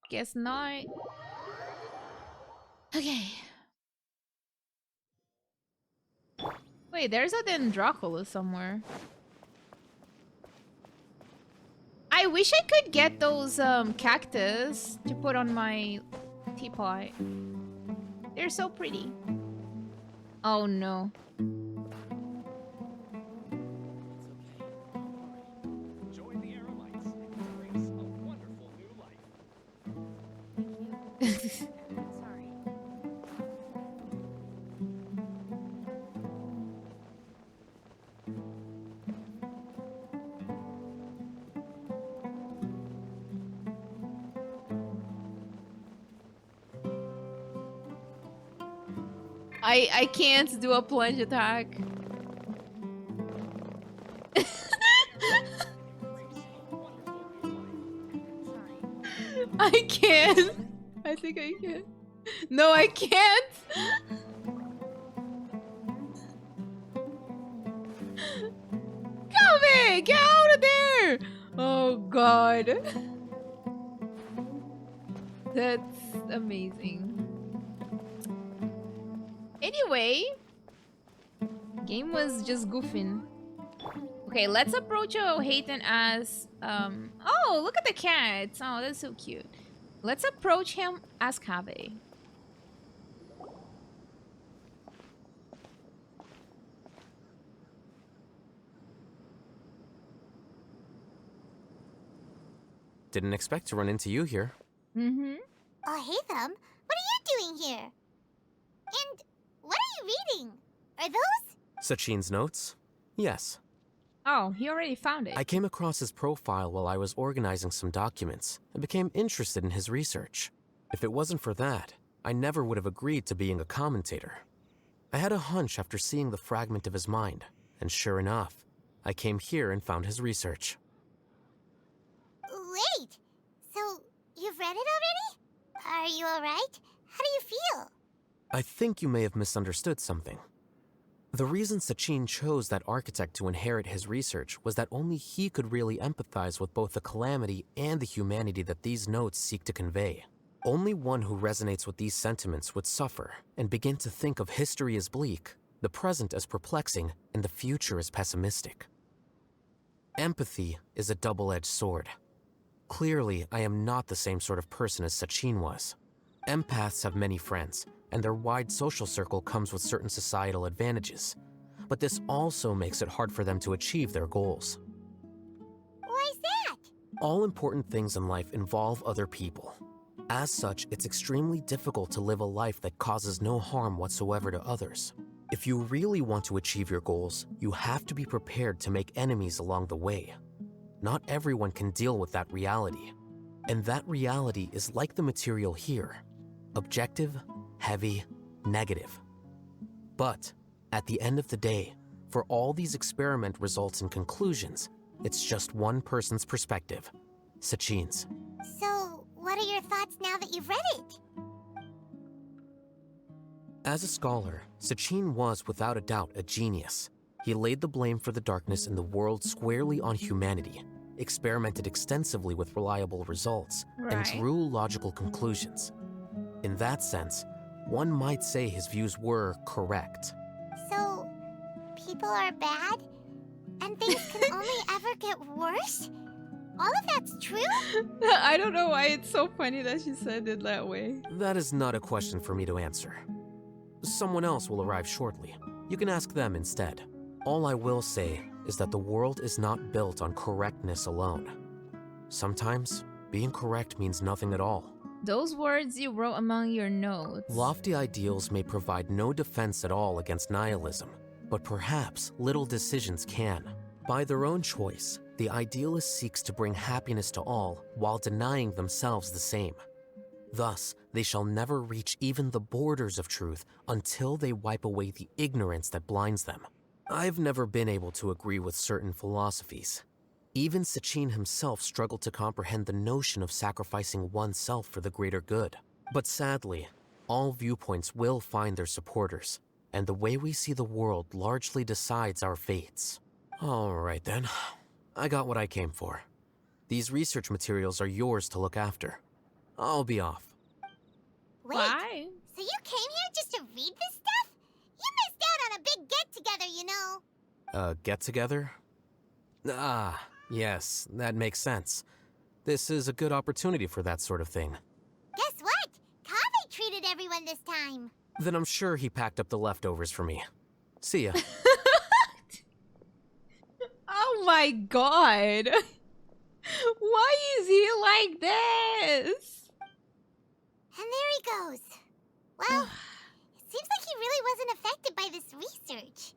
Guess not. Okay. Wait, there's a Dendroculus somewhere. I wish I could get those cactus to put on my teapot. They're so pretty. Oh no. Join the Aerolites and embrace a wonderful new life. I can't do a plunge attack. I can't. I think I can. No, I can't. Kaveh, get out of there! Oh god. That's amazing. Anyway, game was just goofing. Okay, let's approach alhaitham as oh, look at the cats. Oh, that's so cute. Let's approach him as Kaveh. Didn't expect to run into you here. Alhaitham, what are you doing here? And what are you reading? Are those? Sachin's notes? Yes. Oh, he already found it. I came across his profile while I was organizing some documents and became interested in his research. If it wasn't for that, I never would have agreed to being a commentator. I had a hunch after seeing the fragment of his mind, and sure enough, I came here and found his research. Wait, so you've read it already? Are you alright? How do you feel? I think you may have misunderstood something. The reason Sachin chose that architect to inherit his research was that only he could really empathize with both the calamity and the humanity that these notes seek to convey. Only one who resonates with these sentiments would suffer and begin to think of history as bleak, the present as perplexing, and the future as pessimistic. Empathy is a double-edged sword. Clearly, I am not the same sort of person as Sachin was. Empaths have many friends, and their wide social circle comes with certain societal advantages. But this also makes it hard for them to achieve their goals. Why's that? All important things in life involve other people. As such, it's extremely difficult to live a life that causes no harm whatsoever to others. If you really want to achieve your goals, you have to be prepared to make enemies along the way. Not everyone can deal with that reality. And that reality is like the material here. Objective, heavy, negative. But at the end of the day, for all these experiment results and conclusions, it's just one person's perspective, Sachin's. So, what are your thoughts now that you've read it? As a scholar, Sachin was without a doubt a genius. He laid the blame for the darkness in the world squarely on humanity, experimented extensively with reliable results, and drew logical conclusions. In that sense, one might say his views were correct. So, people are bad? And things can only ever get worse? All of that's true? I don't know why it's so funny that she said it that way. That is not a question for me to answer. Someone else will arrive shortly. You can ask them instead. All I will say is that the world is not built on correctness alone. Sometimes, being correct means nothing at all. Those words you wrote among your notes. Lofty ideals may provide no defense at all against nihilism, but perhaps little decisions can. By their own choice, the idealist seeks to bring happiness to all while denying themselves the same. Thus, they shall never reach even the borders of truth until they wipe away the ignorance that blinds them. I've never been able to agree with certain philosophies. Even Sachin himself struggled to comprehend the notion of sacrificing oneself for the greater good. But sadly, all viewpoints will find their supporters, and the way we see the world largely decides our fates. Alright then, I got what I came for. These research materials are yours to look after. I'll be off. Wait, Why? so you came here just to read this stuff? You missed out on a big get-together, you know. Get-together? Ah, yes, that makes sense. This is a good opportunity for that sort of thing. Guess what? Kaveh treated everyone this time. Then I'm sure he packed up the leftovers for me. See ya. Oh my god. Why is he like this? And there he goes. Well, it seems like he really wasn't affected by this research.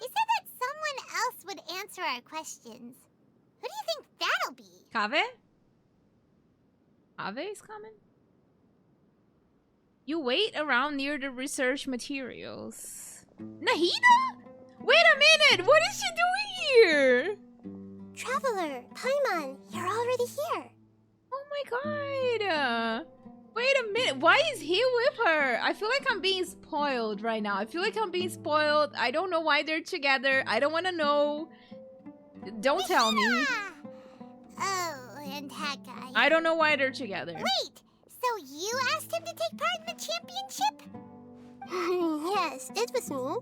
He said that someone else would answer our questions. Who do you think that'll be? Kaveh? Kaveh is coming? You wait around near the research materials. Nahida? Wait a minute! What is she doing here? Traveler, Paimon, you're already here. Oh my god! Wait a minute, why is he with her? I feel like I'm being spoiled right now. I feel like I'm being spoiled. I don't know why they're together. I don't want to know. Don't tell me. Oh, and that guy. I don't know why they're together. Wait, so you asked him to take part in the championship? Yes, it was me.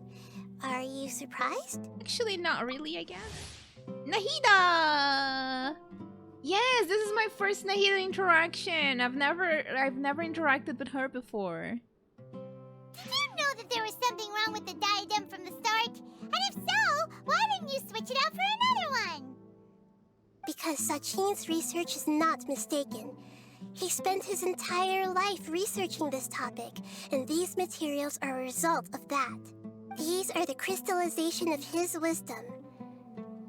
Are you surprised? Actually, not really, I guess. Nahida! Yes, this is my first Nahida interaction. I've never interacted with her before. Did you know that there was something wrong with the diadem from the start? And if so, why didn't you switch it out for another one? Because Sachin's research is not mistaken. He spent his entire life researching this topic, and these materials are a result of that. These are the crystallization of his wisdom.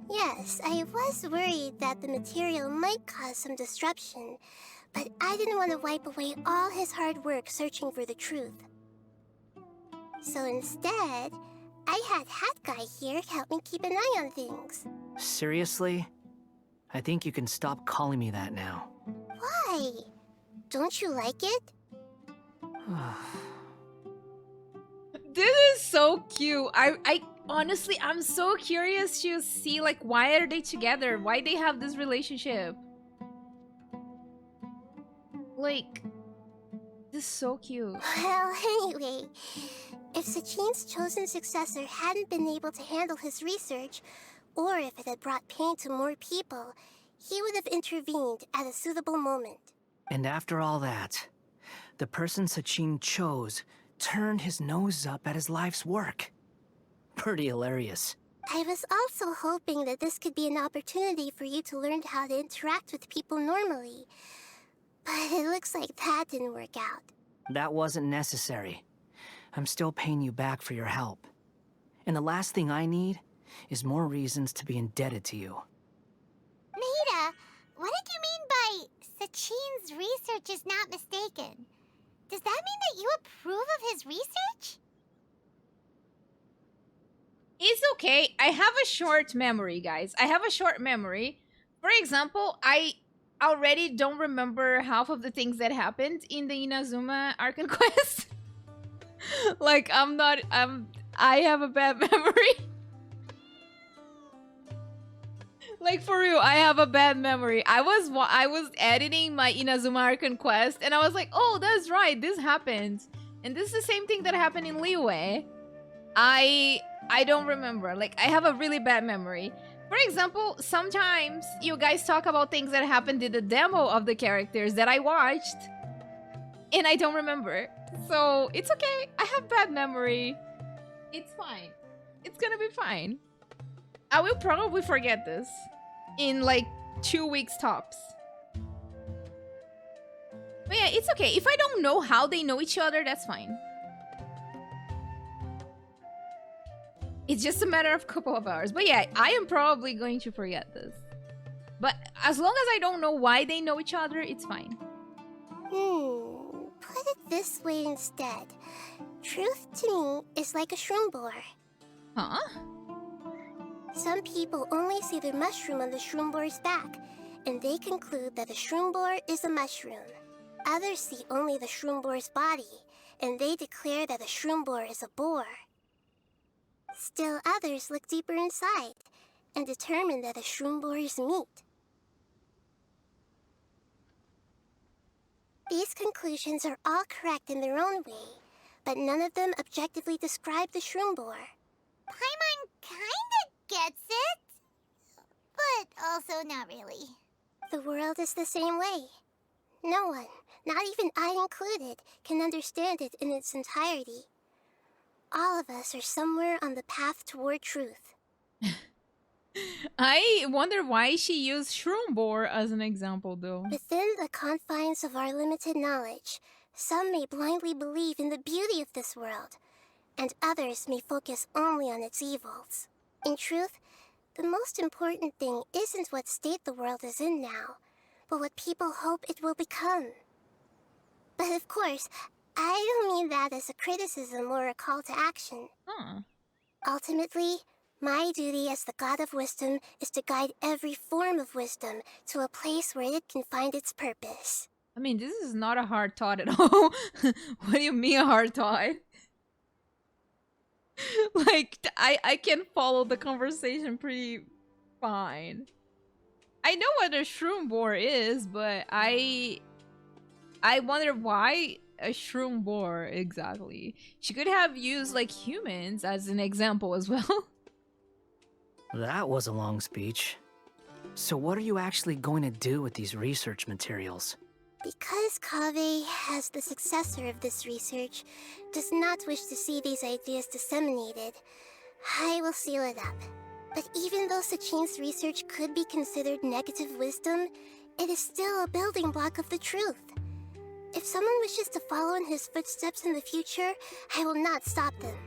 Yes, I was worried that the material might cause some disruption, but I didn't want to wipe away all his hard work searching for the truth. So instead, I had Hat Guy here help me keep an eye on things. Seriously? I think you can stop calling me that now. Why? Don't you like it? This is so cute. I honestly, I'm so curious to see, like, why are they together? Why they have this relationship? Like, this is so cute. Well, anyway, if Sachin's chosen successor hadn't been able to handle his research, or if it had brought pain to more people, he would have intervened at a suitable moment. And after all that, the person Sachin chose turned his nose up at his life's work. Pretty hilarious. I was also hoping that this could be an opportunity for you to learn how to interact with people normally. But it looks like that didn't work out. That wasn't necessary. I'm still paying you back for your help. And the last thing I need is more reasons to be indebted to you. Nahida, what did you mean by Sachin's research is not mistaken? Does that mean that you approve of his research? It's okay. I have a short memory, guys. I have a short memory. For example, I already don't remember half of the things that happened in the Inazuma Arcane Quest. Like, I have a bad memory. Like, for real, I have a bad memory. I was editing my Inazuma Arcane Quest, and I was like, oh, that's right, this happened. And this is the same thing that happened in Liyue. I don't remember. Like, I have a really bad memory. For example, sometimes you guys talk about things that happened in the demo of the characters that I watched, and I don't remember. So, it's okay. I have bad memory. It's fine. It's gonna be fine. I will probably forget this in like 2 weeks tops. But yeah, it's okay. If I don't know how they know each other, that's fine. It's just a matter of a couple of hours. But yeah, I am probably going to forget this. But as long as I don't know why they know each other, it's fine. Put it this way instead. Truth to me is like a shroom boar. Huh? Some people only see the mushroom on the shroom boar's back, and they conclude that the shroom boar is a mushroom. others see only the shroom boar's body, and they declare that a shroom boar is a boar. Still others look deeper inside and determine that a shroom boar is meat. These conclusions are all correct in their own way, but none of them objectively describe the shroom boar. Paimon kinda gets it, but also not really. The world is the same way. No one, not even I included, can understand it in its entirety. All of us are somewhere on the path toward truth. I wonder why she used shroom boar as an example, though. Within the confines of our limited knowledge, some may blindly believe in the beauty of this world, and others may focus only on its evils. In truth, the most important thing isn't what state the world is in now, but what people hope it will become. But of course, I don't mean that as a criticism or a call to action. Ultimately, my duty as the God of Wisdom is to guide every form of wisdom to a place where it can find its purpose. I mean, this is not a hard thought at all. What do you mean a hard thought? Like, I can follow the conversation pretty fine. I know what a shroom boar is, but I wonder why a shroom boar exactly. She could have used like humans as an example as well. That was a long speech. So what are you actually going to do with these research materials? Because Kaveh, as the successor of this research, does not wish to see these ideas disseminated, I will seal it up. But even though Sachin's research could be considered negative wisdom, it is still a building block of the truth. If someone wishes to follow in his footsteps in the future, I will not stop them.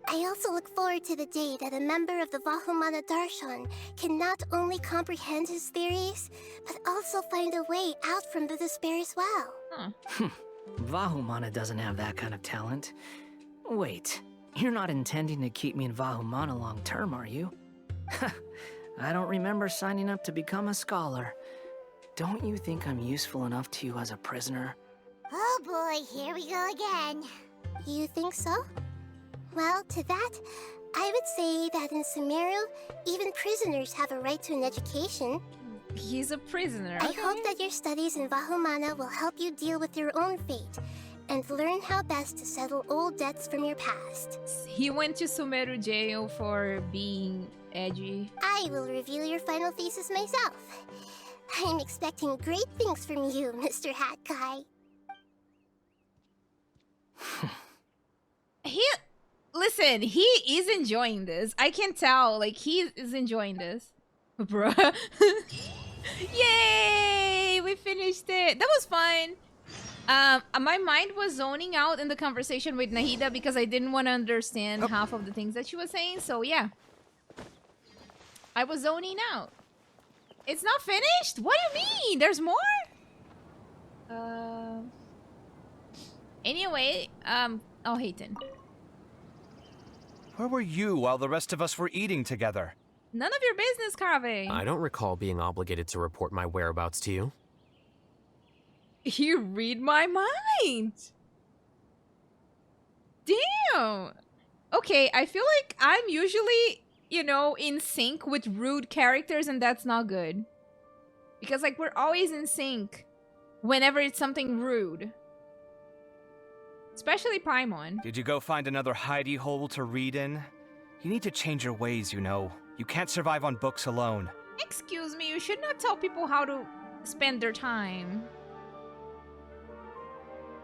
I also look forward to the day that a member of the Vahumana Darshan can not only comprehend his theories, but also find a way out from the despair as well. Vahumana doesn't have that kind of talent. Wait, you're not intending to keep me in Vahumana long term, are you? I don't remember signing up to become a scholar. Don't you think I'm useful enough to you as a prisoner? Oh boy, here we go again. You think so? Well, to that, I would say that in Sumeru, even prisoners have a right to an education. He's a prisoner. I hope that your studies in Vahumana will help you deal with your own fate and learn how best to settle old debts from your past. He went to Sumeru jail for being edgy. I will review your final thesis myself. I'm expecting great things from you, Mr. Hat Guy. Listen, he is enjoying this. I can tell, like, he is enjoying this. Bruh. Yay! We finished it. That was fun. My mind was zoning out in the conversation with Nahida because I didn't want to understand half of the things that she was saying. So, yeah. I was zoning out. It's not finished? What do you mean? There's more? Anyway, alhaitham. Where were you while the rest of us were eating together? None of your business, Kaveh. I don't recall being obligated to report my whereabouts to you. You read my mind. Damn. Okay, I feel like I'm usually, you know, in sync with rude characters, and that's not good. Because, like, we're always in sync whenever it's something rude. Especially Paimon. Did you go find another hidey hole to read in? You need to change your ways, you know. You can't survive on books alone. Excuse me, you should not tell people how to spend their time.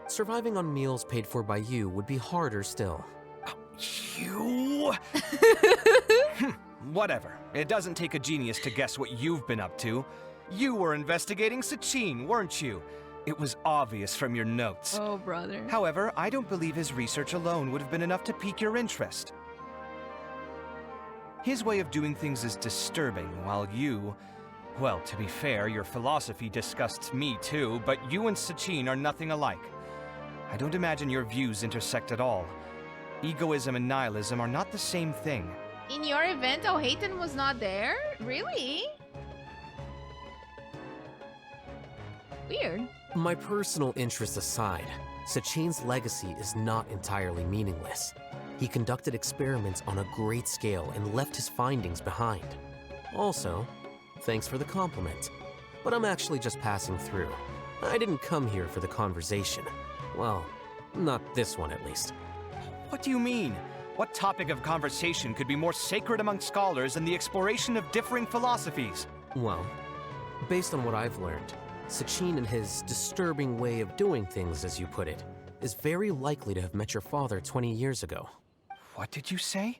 Surviving on meals paid for by you would be harder still. You? Whatever. It doesn't take a genius to guess what you've been up to. You were investigating Sachin, weren't you? It was obvious from your notes. Oh, brother. However, I don't believe his research alone would have been enough to pique your interest. His way of doing things is disturbing, while you... Well, to be fair, your philosophy disgusts me too, but you and Sachin are nothing alike. I don't imagine your views intersect at all. Egoism and nihilism are not the same thing. In your event, alhaitham was not there? Really? Weird. My personal interests aside, Sachin's legacy is not entirely meaningless. He conducted experiments on a great scale and left his findings behind. Also, thanks for the compliment, but I'm actually just passing through. I didn't come here for the conversation. Well, not this one at least. What do you mean? What topic of conversation could be more sacred among scholars than the exploration of differing philosophies? Well, based on what I've learned, Sachin and his disturbing way of doing things, as you put it, is very likely to have met your father 20 years ago. What did you say?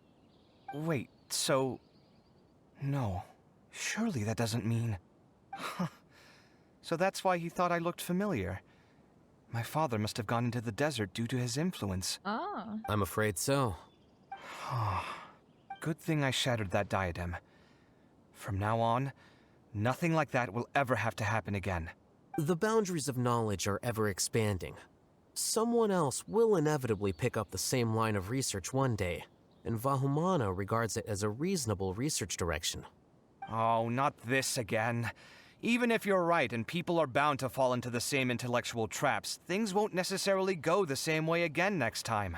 Wait, so... No. Surely that doesn't mean... So that's why he thought I looked familiar. My father must have gone into the desert due to his influence. Oh. I'm afraid so. Good thing I shattered that diadem. From now on, nothing like that will ever have to happen again. The boundaries of knowledge are ever expanding. Someone else will inevitably pick up the same line of research one day, and Vahumana regards it as a reasonable research direction. Oh, not this again. Even if you're right and people are bound to fall into the same intellectual traps, things won't necessarily go the same way again next time.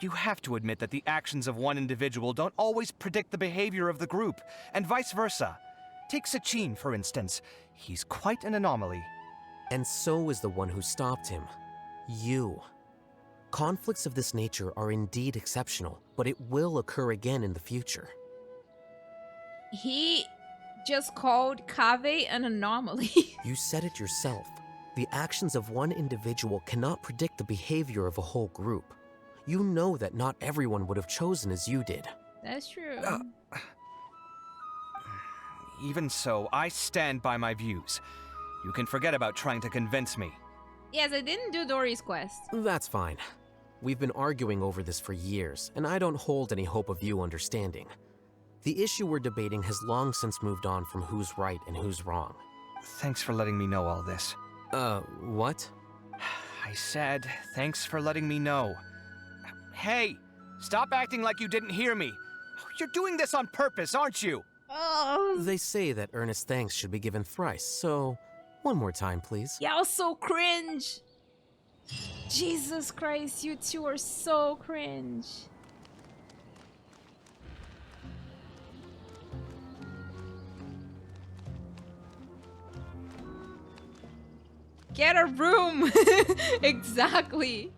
You have to admit that the actions of one individual don't always predict the behavior of the group, and vice versa. Take Sachin, for instance. He's quite an anomaly. And so is the one who stopped him. You. Conflicts of this nature are indeed exceptional, but it will occur again in the future. He just called Kaveh an anomaly. You said it yourself. The actions of one individual cannot predict the behavior of a whole group. You know that not everyone would have chosen as you did. That's true. Even so, I stand by my views. You can forget about trying to convince me. Yes, I didn't do Dory's quest. That's fine. We've been arguing over this for years, and I don't hold any hope of you understanding. The issue we're debating has long since moved on from who's right and who's wrong. Thanks for letting me know all this. What? I said, thanks for letting me know. Hey, stop acting like you didn't hear me. You're doing this on purpose, aren't you? Oh. They say that earnest thanks should be given thrice, so one more time, please. Y'all so cringe. Jesus Christ, you two are so cringe. Get a room! Exactly.